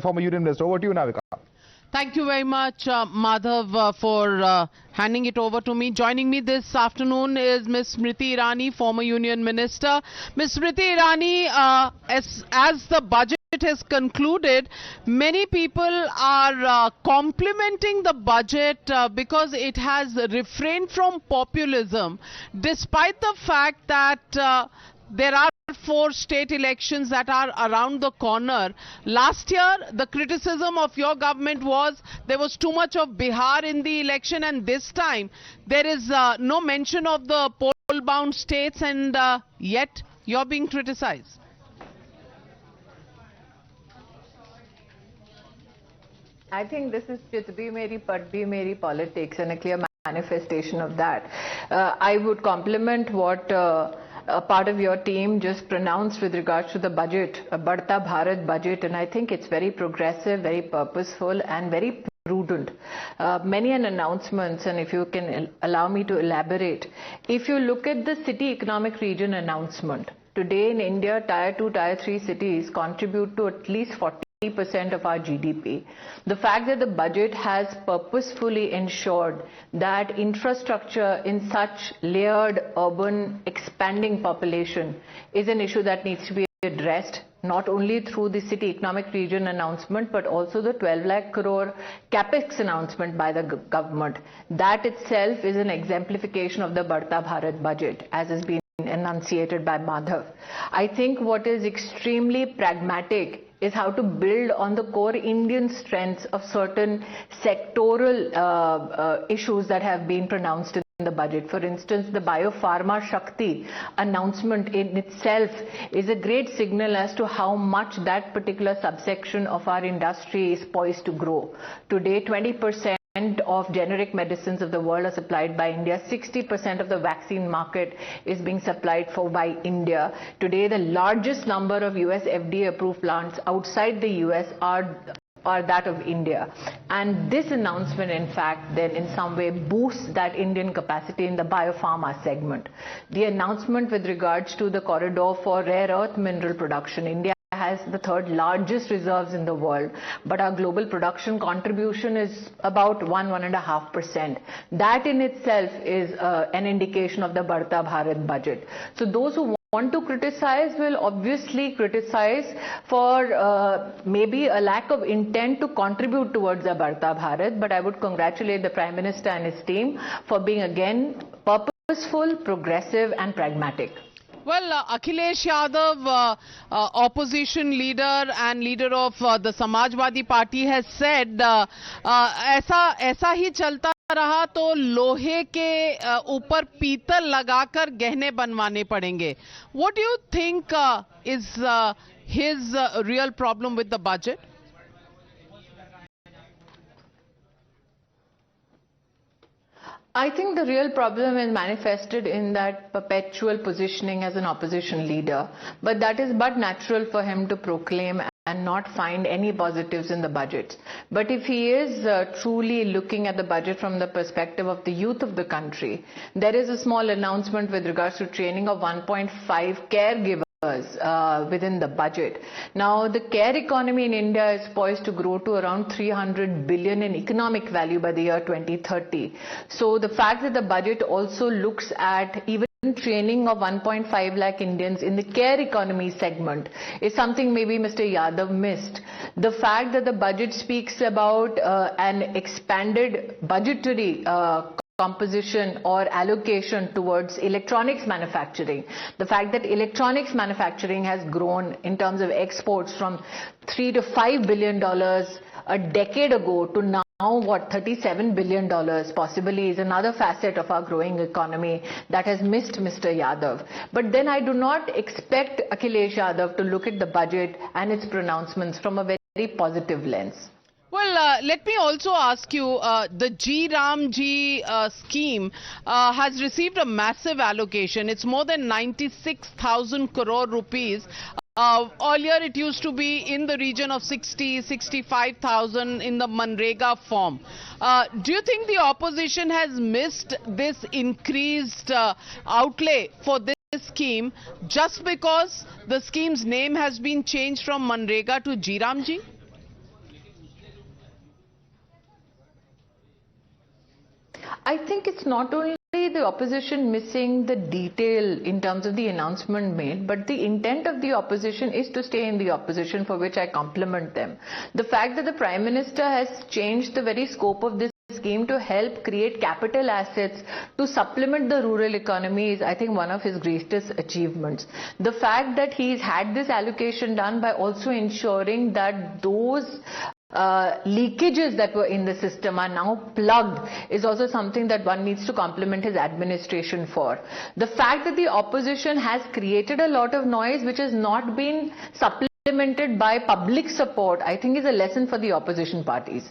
former Union Minister. Over to you, Navika. Thank you very much, Madhav, for handing it over to me. Joining me this afternoon is Ms. Smriti Irani, former Union Minister. Ms. Smriti Irani, as the budget has concluded, many people are complimenting the budget because it has refrained from populism, despite the fact that there are 4 state elections that are around the corner. Last year, the criticism of your government was there was too much of Bihar in the election, and this time there is no mention of the poll-bound states, and yet you're being criticized. I think this is Chit Bhi Meri Pat Bhi Meri politics, and a clear manifestation of that. I would compliment what a part of your team just pronounced with regards to the budget, a Badhta Bharat budget, and I think it's very progressive, very purposeful, and very prudent. Many announcements, and if you can allow me to elaborate, if you look at the city economic region announcement, today in India, Tier 2, Tier 3 cities contribute to at least 40% of our GDP. The fact that the budget has purposefully ensured that infrastructure in such layered urban expanding population is an issue that needs to be addressed, not only through the city economic region announcement, but also the 12 lakh crore capex announcement by the government. That itself is an exemplification of the Badhta Bharat budget, as has been enunciated by Madhav. I think what is extremely pragmatic is how to build on the core Indian strengths of certain sectoral issues that have been pronounced in the budget. For instance, the Biopharma Shakti announcement in itself is a great signal as to how much that particular subsection of our industry is poised to grow. Today, 20% of generic medicines of the world are supplied by India. 60% of the vaccine market is being supplied for by India. Today, the largest number of US FDA approved plants outside the US are that of India. And this announcement, in fact, then in some way boosts that Indian capacity in the biopharma segment. The announcement with regards to the corridor for rare earth mineral production, India has the 3rd largest reserves in the world, but our global production contribution is about 1–1.5%. That in itself is an indication of the Badhta Bharat budget. So those who want to criticize will obviously criticize for maybe a lack of intent to contribute towards the Badhta Bharat, but I would congratulate the Prime Minister and his team for being again purposeful, progressive and pragmatic. Well, Akhilesh Yadav, opposition leader and leader of the Samajwadi Party, has said ऐसा ही चलता रहा तो लोहे के ऊपर पीतल लगाकर गहने बनवाने पड़ेंगे. What do you think is his real problem with the budget? I think the real problem is manifested in that perpetual positioning as an opposition leader, but that is but natural for him to proclaim and not find any positives in the budget. But if he is truly looking at the budget from the perspective of the youth of the country, there is a small announcement with regards to training of 1.5 caregivers within the budget. Now, the care economy in India is poised to grow to around 300 billion in economic value by the year 2030. So the fact that the budget also looks at even training of 1.5 lakh Indians in the care economy segment is something maybe Mr. Yadav missed. The fact that the budget speaks about an expanded budgetary composition or allocation towards electronics manufacturing. The fact that electronics manufacturing has grown in terms of exports from $3 to $5 billion a decade ago to now what, $37 billion possibly is another facet of our growing economy that has missed Mr. Yadav. But then I do not expect Akhilesh Yadav to look at the budget and its pronouncements from a very positive lens. Well, let me also ask you, the G Ram Ji scheme has received a massive allocation. It's more than 96,000 crore rupees. Earlier it used to be in the region of 65,000 in the Manrega form. Do you think the opposition has missed this increased outlay for this scheme just because the scheme's name has been changed from Manrega to G Ram Ji? I think it's not only the opposition missing the detail in terms of the announcement made, but the intent of the opposition is to stay in the opposition, for which I compliment them. The fact that the Prime Minister has changed the very scope of this scheme to help create capital assets to supplement the rural economy is, I think, one of his greatest achievements. The fact that he's had this allocation done by also ensuring that those leakages that were in the system are now plugged is also something that one needs to compliment his administration for. The fact that the opposition has created a lot of noise which has not been supplemented by public support, I think is a lesson for the opposition parties.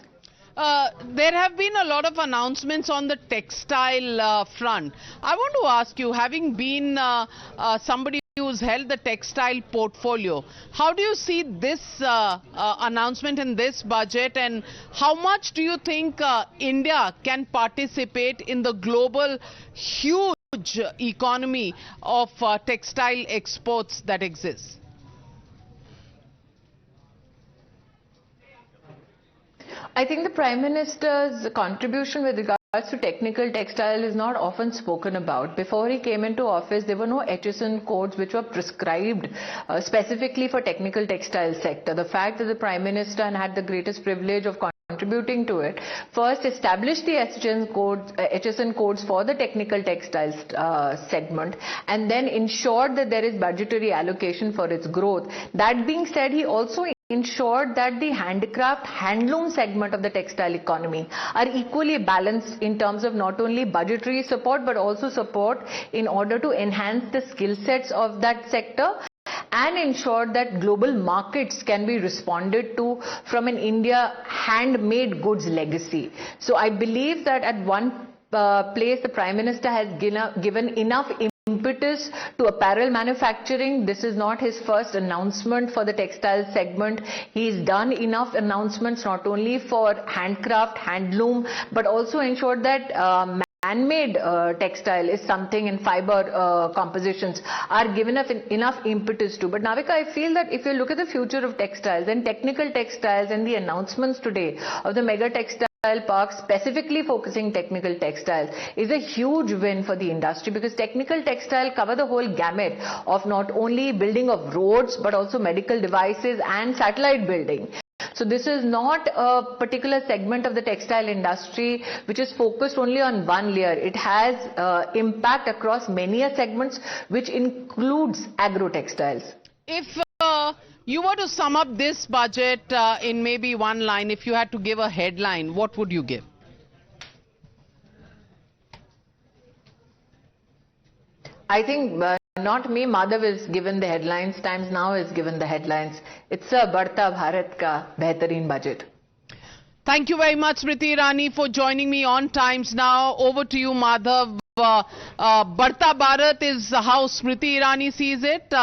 There have been a lot of announcements on the textile front. I want to ask you, having been somebody who's held the textile portfolio, how do you see this announcement in this budget, and how much do you think India can participate in the global huge economy of textile exports that exists? I think the Prime Minister's contribution with regards to technical textile is not often spoken about. Before he came into office, there were no HSN codes which were prescribed specifically for technical textile sector. The fact that the Prime Minister had the greatest privilege of contributing to it, first established the HSN codes for the technical textiles segment, and then ensured that there is budgetary allocation for its growth. That being said, he also ensured that the handicraft, handloom segment of the textile economy are equally balanced in terms of not only budgetary support but also support in order to enhance the skill sets of that sector and ensure that global markets can be responded to from an India handmade goods legacy. So I believe that at one place the Prime Minister has given enough impetus to apparel manufacturing. This is not his first announcement for the textile segment. He's done enough announcements not only for handcraft, handloom, but also ensured that man-made textile is something, and fiber compositions are given enough impetus to. But Navika, I feel that if you look at the future of textiles and technical textiles and the announcements today of the mega textile park specifically focusing technical textiles is a huge win for the industry, because technical textile cover the whole gamut of not only building of roads but also medical devices and satellite building. So this is not a particular segment of the textile industry which is focused only on one layer. It has impact across many segments, which includes agro-textiles. If you were to sum up this budget in maybe one line, if you had to give a headline, what would you give? I think not me, Madhav is given the headlines, Times Now is given the headlines. It's a Badhta Bharat ka behtareen budget. Thank you very much, Smriti Irani, for joining me on Times Now. Over to you, Madhav. Badhta Bharat is how Smriti Irani sees it.